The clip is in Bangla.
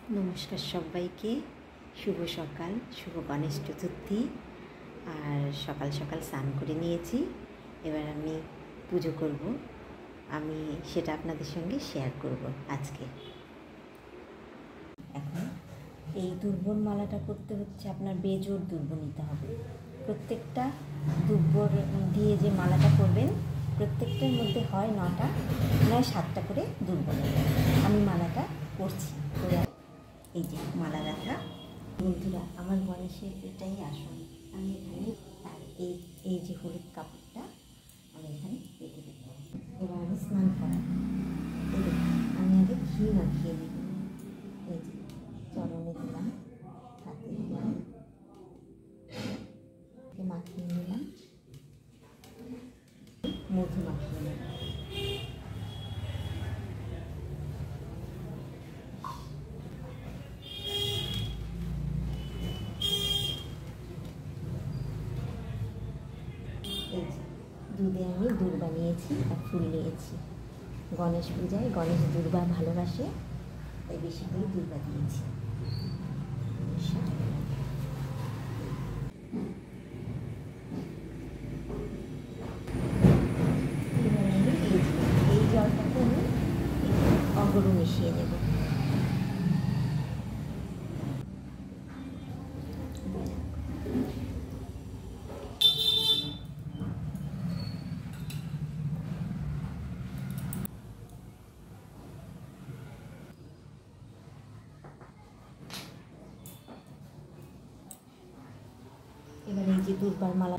নমস্কার সবাইকে। শুভ সকাল, শুভ গণেশ চতুর্থী। আর সকাল সকাল স্নান করে নিয়েছি, এবার আমি পুজো করব। আমি সেটা আপনাদের সঙ্গে শেয়ার করব আজকে। এখন এই দুর্বর মালাটা করতে হচ্ছে আপনার বেজোড় দুর্ব নিতে হবে। প্রত্যেকটা দুর্বর দিয়ে যে মালাটা করবেন, প্রত্যেকটার মধ্যে হয় 9টা নয় 7টা করে দুর্ব নেবেন। আমি মালাটা করছি। এই যে মালা গাঁথা। বন্ধুরা, আমার গণেশের এটাই আসন। আমি এখানে এই যে হলুদ কাপড়টা আমি এখানে পেতে দেব। এবার আমি স্নান করাবো। আমি আগে ঘি মাখিয়ে নেব। এই যে চরণে দিলাম, হাতে দিলাম, মাখিয়ে নিলাম, মধু মাখিয়ে নিলাম। এই যে দুধে আমি দুর্বা নিয়েছি আর ফুল নিয়েছি। গণেশ পূজায় গণেশ দুর্বা ভালোবাসে, তাই বেশি করে দুর্বা দিয়েছি। এই জলটাকে আমি অগরু মিশিয়ে দেব। এবার এই যে দুর্বার মালা